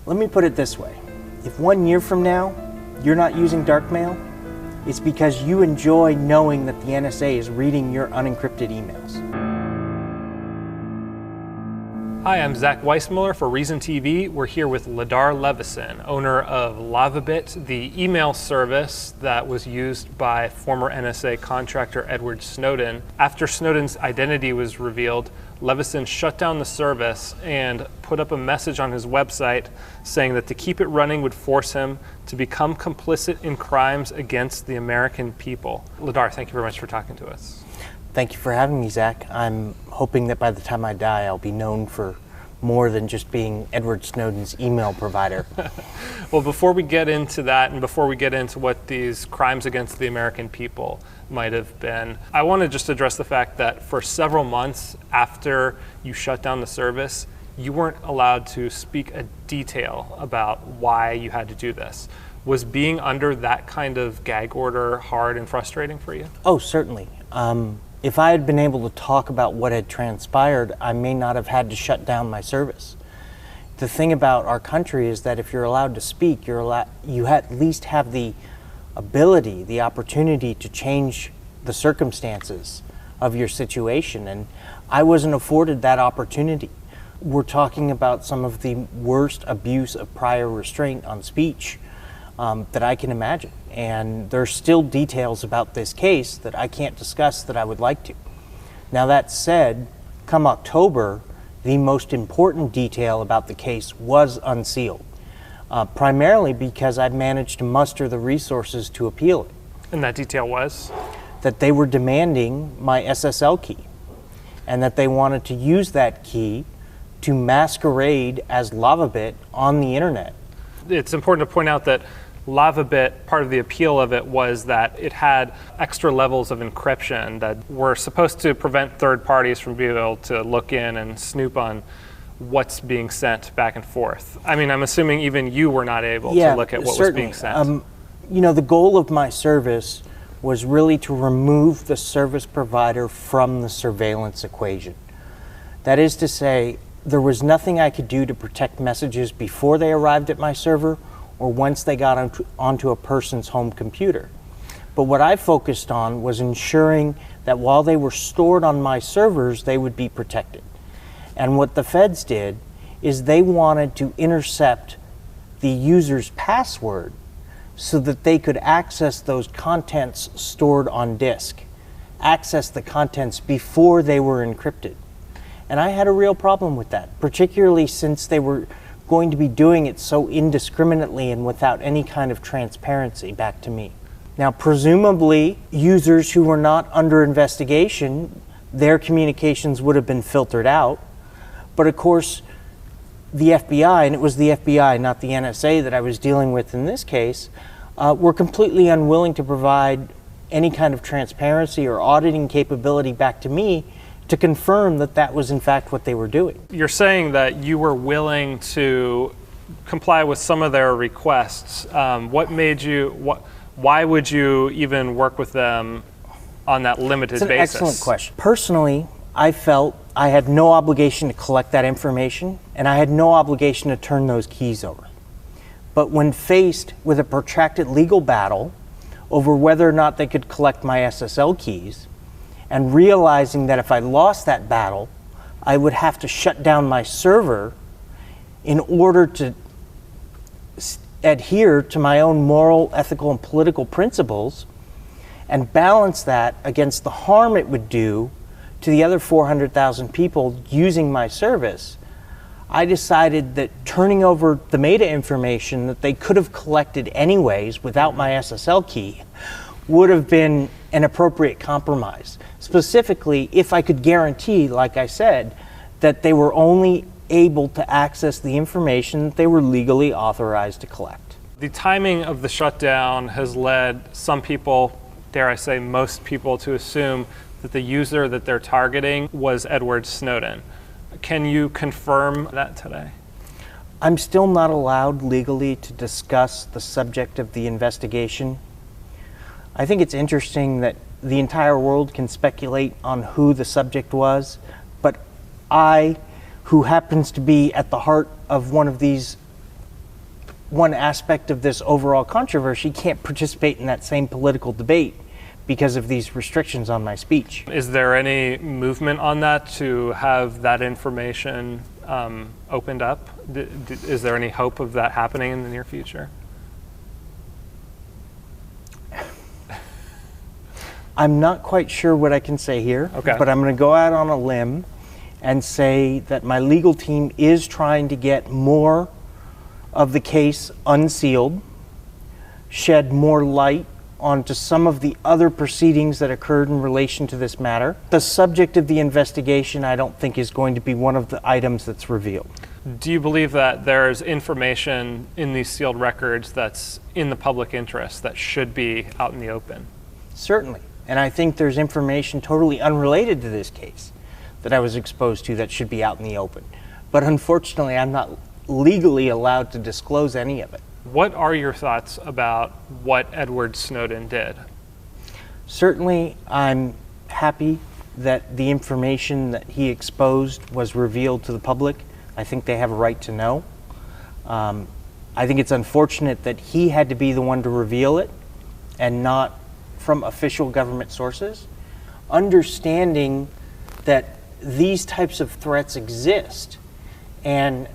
Let me put it this way. If 1 year from now you're not using dark mail, it's because you enjoy knowing that the NSA is reading your unencrypted emails. Hi, I'm Zach Weissmuller for Reason TV. We're here with Ladar Levison, owner of Lavabit, the email service that was used by former NSA contractor Edward Snowden. After Snowden's identity was revealed, Levison shut down the service and put up a message on his website saying that to keep it running would force him to become complicit in crimes against the American people. Ladar, thank you very much for talking to us. Thank you for having me, Zach. I'm hoping that by the time I die, I'll be known for more than just being Edward Snowden's email provider. Well, before we get into that and before we get into what these crimes against the American people might have been, I want to just address the fact that for several months after you shut down the service, you weren't allowed to speak a detail about why you had to do this. Was being under that kind of gag order hard and frustrating for you? Oh, certainly. If I had been able to talk about what had transpired, I may not have had to shut down my service. The thing about our country is that if you're allowed to speak, you at least have the ability, the opportunity to change the circumstances of your situation, and I wasn't afforded that opportunity. We're talking about some of the worst abuse of prior restraint on speech that I can imagine. And there's still details about this case that I can't discuss that I would like to. Now that said, come October, the most important detail about the case was unsealed, primarily because I've managed to muster the resources to appeal it. And that detail was? That they were demanding my SSL key, and that they wanted to use that key to masquerade as Lavabit on the internet. It's important to point out that Lavabit, part of the appeal of it was that it had extra levels of encryption that were supposed to prevent third parties from being able to look in and snoop on what's being sent back and forth. I mean, I'm assuming even you were not able to look at what was being sent. You know, the goal of my service was really to remove the service provider from the surveillance equation. That is to say, there was nothing I could do to protect messages before they arrived at my server or once they got onto a person's home computer. But what I focused on was ensuring that while they were stored on my servers, they would be protected. And what the feds did is they wanted to intercept the user's password so that they could access those contents stored on disk, access the contents before they were encrypted. And I had a real problem with that, particularly since they were going to be doing it so indiscriminately and without any kind of transparency back to me. Now, presumably, users who were not under investigation, their communications would have been filtered out. But of course, the FBI, and it was the FBI, not the NSA that I was dealing with in this case, were completely unwilling to provide any kind of transparency or auditing capability back to me to confirm that that was in fact what they were doing. You're saying that you were willing to comply with some of their requests. What made you, why would you even work with them on that limited basis? It's an excellent question. Personally, I felt I had no obligation to collect that information, and I had no obligation to turn those keys over. But when faced with a protracted legal battle over whether or not they could collect my SSL keys, and realizing that if I lost that battle, I would have to shut down my server in order to adhere to my own moral, ethical, and political principles, and balance that against the harm it would do to the other 400,000 people using my service, I decided that turning over the meta information that they could have collected anyways without my SSL key would have been an appropriate compromise. Specifically, if I could guarantee, like I said, that they were only able to access the information that they were legally authorized to collect. The timing of the shutdown has led some people, dare I say most people, to assume that the user that they're targeting was Edward Snowden. Can you confirm that today? I'm still not allowed legally to discuss the subject of the investigation. I think it's interesting that the entire world can speculate on who the subject was, but I, who happens to be at the heart of one of these one aspect of this overall controversy can't participate in that same political debate because of these restrictions on my speech. Is there any movement on that to have that information opened up? Is there any hope of that happening in the near future? I'm not quite sure what I can say here, Okay. but I'm going to go out on a limb and say that my legal team is trying to get more of the case unsealed, shed more light onto some of the other proceedings that occurred in relation to this matter. The subject of the investigation, I don't think, is going to be one of the items that's revealed. Do you believe that there's information in these sealed records that's in the public interest that should be out in the open? Certainly. And I think there's information totally unrelated to this case that I was exposed to that should be out in the open. But unfortunately, I'm not legally allowed to disclose any of it. What are your thoughts about what Edward Snowden did? Certainly, I'm happy that the information that he exposed was revealed to the public. I think they have a right to know. I think it's unfortunate that he had to be the one to reveal it and not from official government sources. Understanding that these types of threats exist and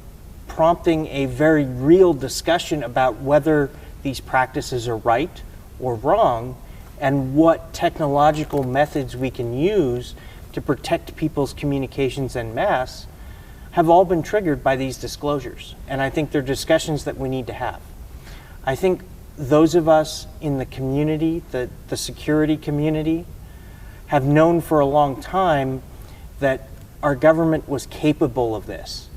prompting a very real discussion about whether these practices are right or wrong and what technological methods we can use to protect people's communications en masse have all been triggered by these disclosures. And I think they're discussions that we need to have. I think those of us in the community, the security community, have known for a long time that our government was capable of this.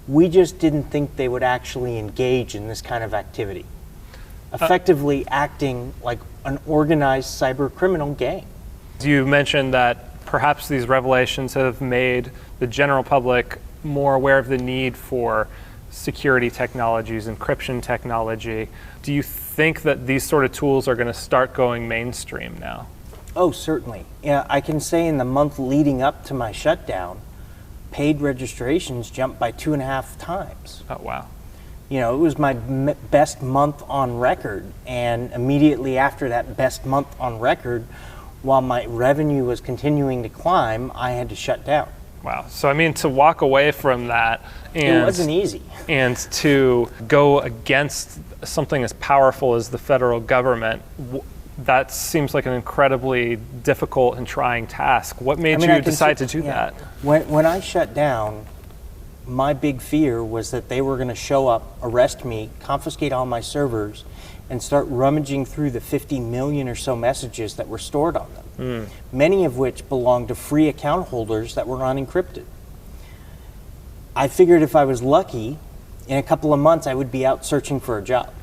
We just didn't think they would actually engage in this kind of activity, effectively acting like an organized cyber criminal gang. You mentioned that perhaps these revelations have made the general public more aware of the need for security technologies, encryption technology. Do you think that these sort of tools are going to start going mainstream now? Oh, certainly. Yeah, I can say in the month leading up to my shutdown, paid registrations jumped by 2.5 times. Oh, wow. You know, it was my best month on record, and immediately after that best month on record, while my revenue was continuing to climb, I had to shut down. Wow. So, I mean, to walk away from that and it wasn't easy. And to go against something as powerful as the federal government, that seems like an incredibly difficult and trying task. What made you decide to do that? When I shut down, my big fear was that they were going to show up, arrest me, confiscate all my servers, and start rummaging through the 50 million or so messages that were stored on them, many of which belonged to free account holders that were unencrypted. I figured if I was lucky, in a couple of months I would be out searching for a job.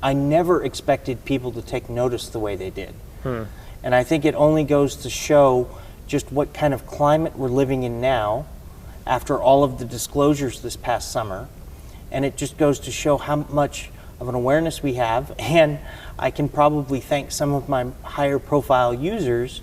I never expected people to take notice the way they did. And I think it only goes to show just what kind of climate we're living in now after all of the disclosures this past summer. And it just goes to show how much of an awareness we have. And I can probably thank some of my higher profile users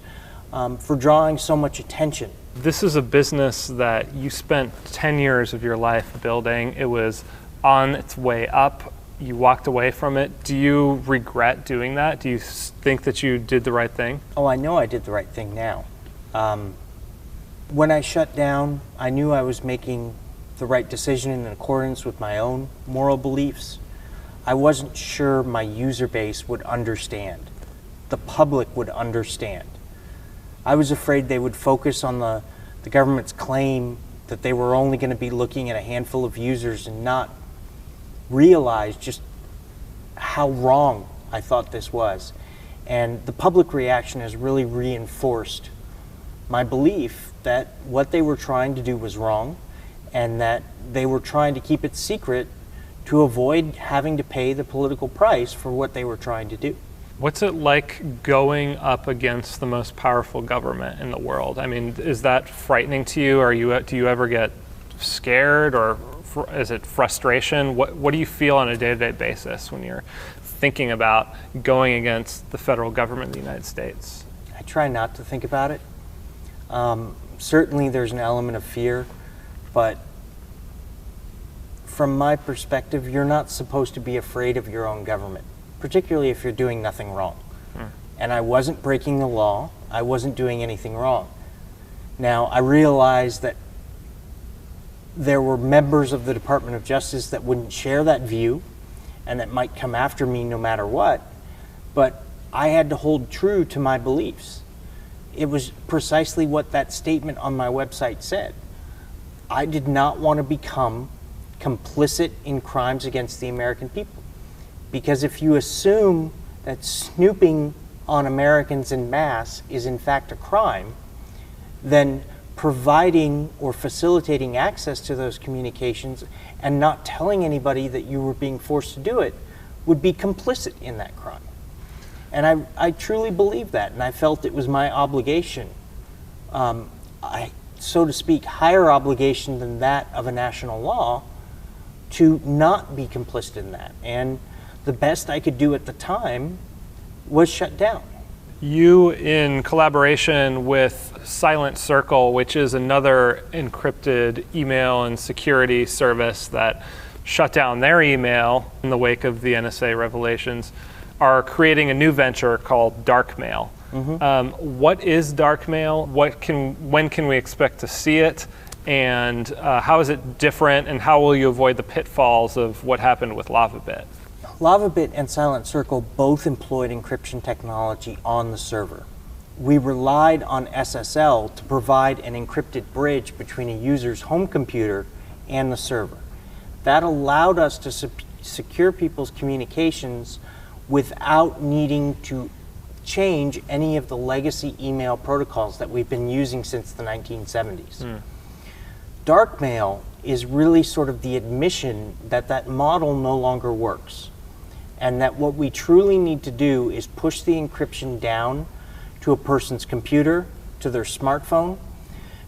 for drawing so much attention. This is a business that you spent 10 years of your life building. It was on its way up. You walked away from it. Do you regret doing that? Do you think that you did the right thing? Oh, I know I did the right thing now. When I shut down, I knew I was making the right decision in accordance with my own moral beliefs. I wasn't sure my user base would understand. The public would understand. I was afraid they would focus on the government's claim that they were only going to be looking at a handful of users and not realize just how wrong I thought this was. And the public reaction has really reinforced my belief that what they were trying to do was wrong and that they were trying to keep it secret to avoid having to pay the political price for what they were trying to do. What's it like going up against the most powerful government in the world? I mean, is that frightening to you? Do you ever get scared, or is it frustration? What do you feel on a day-to-day basis when you're thinking about going against the federal government of the United States? I try not to think about it. Certainly there's an element of fear, but from my perspective, you're not supposed to be afraid of your own government, particularly if you're doing nothing wrong. And I wasn't breaking the law. I wasn't doing anything wrong. Now, I realized that there were members of the Department of Justice that wouldn't share that view and that might come after me no matter what, but I had to hold true to my beliefs. It was precisely what that statement on my website said. I did not want to become complicit in crimes against the American people. Because if you assume that snooping on Americans en masse is in fact a crime, then providing or facilitating access to those communications and not telling anybody that you were being forced to do it would be complicit in that crime. And I truly believe that, and I felt it was my obligation, so to speak, higher obligation than that of a national law, to not be complicit in that. And the best I could do at the time was shut down. You, in collaboration with Silent Circle, which is another encrypted email and security service that shut down their email in the wake of the NSA revelations, are creating a new venture called Darkmail. What is Darkmail? When can we expect to see it? And how is it different? And how will you avoid the pitfalls of what happened with Lavabit? Lavabit and Silent Circle both employed encryption technology on the server. We relied on SSL to provide an encrypted bridge between a user's home computer and the server. That allowed us to secure people's communications without needing to change any of the legacy email protocols that we've been using since the 1970s. Darkmail is really sort of the admission that that model no longer works, and that what we truly need to do is push the encryption down to a person's computer, to their smartphone,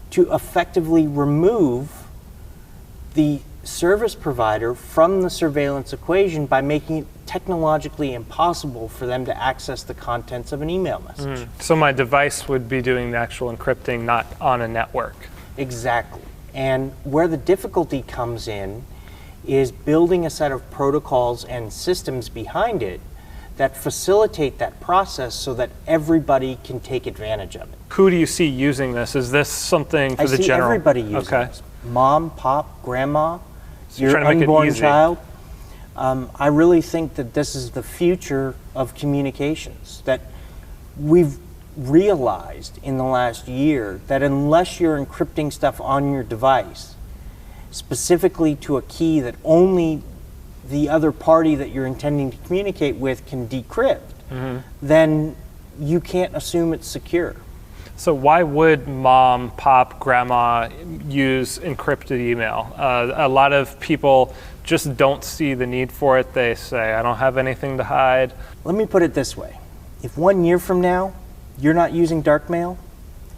to effectively remove the service provider from the surveillance equation by making it technologically impossible for them to access the contents of an email message. So my device would be doing the actual encrypting, not on a network. Exactly. And where the difficulty comes in is building a set of protocols and systems behind it that facilitate that process so that everybody can take advantage of it. Who do you see using this? Is this something for the general? I see everybody using this. Mom, pop, grandma, your unborn child. I really think that this is the future of communications, that we've realized in the last year that unless you're encrypting stuff on your device, specifically to a key that only the other party that you're intending to communicate with can decrypt, then you can't assume it's secure. So why would mom, pop, grandma use encrypted email? A lot of people just don't see the need for it. They say, I don't have anything to hide. Let me put it this way. If 1 year from now you're not using Darkmail,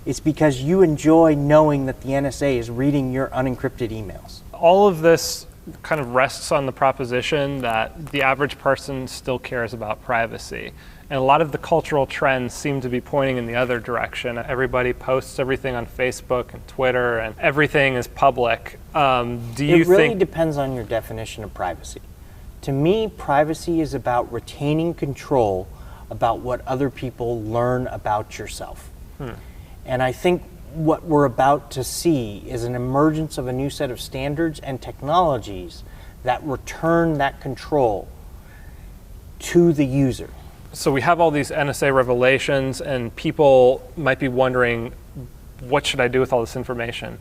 it's because you enjoy knowing that the NSA is reading your unencrypted emails. All of this kind of rests on the proposition that the average person still cares about privacy. And a lot of the cultural trends seem to be pointing in the other direction. Everybody posts everything on Facebook and Twitter, and everything is public. It really depends on your definition of privacy. To me, privacy is about retaining control about what other people learn about yourself. And I think what we're about to see is an emergence of a new set of standards and technologies that return that control to the user. So we have all these NSA revelations, and people might be wondering, what should I do with all this information?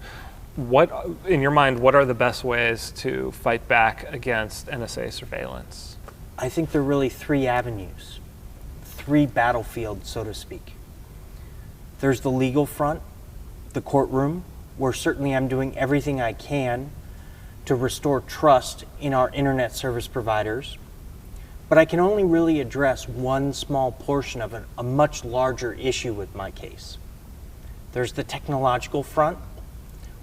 What, in your mind, what are the best ways to fight back against NSA surveillance? I think there are really three avenues, three battlefields, so to speak. There's the legal front, the courtroom, where certainly I'm doing everything I can to restore trust in our internet service providers. But I can only really address one small portion of a much larger issue with my case. There's the technological front,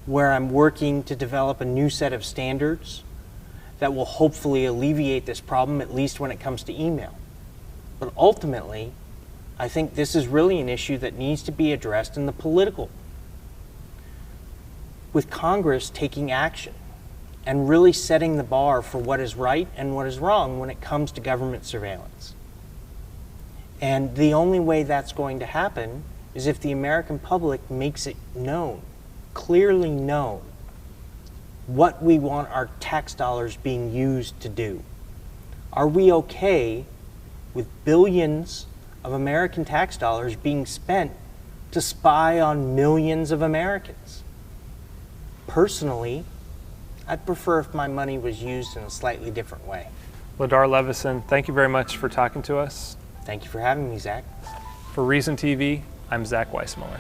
where I'm working to develop a new set of standards that will hopefully alleviate this problem, at least when it comes to email. But ultimately, I think this is really an issue that needs to be addressed in the political, with Congress taking action and really setting the bar for what is right and what is wrong when it comes to government surveillance. And the only way that's going to happen is if the American public makes it known, clearly known, what we want our tax dollars being used to do. Are we okay with billions of American tax dollars being spent to spy on millions of Americans? Personally, I'd prefer if my money was used in a slightly different way. Ladar Levison, thank you very much for talking to us. Thank you for having me, Zach. For Reason TV, I'm Zach Weissmuller.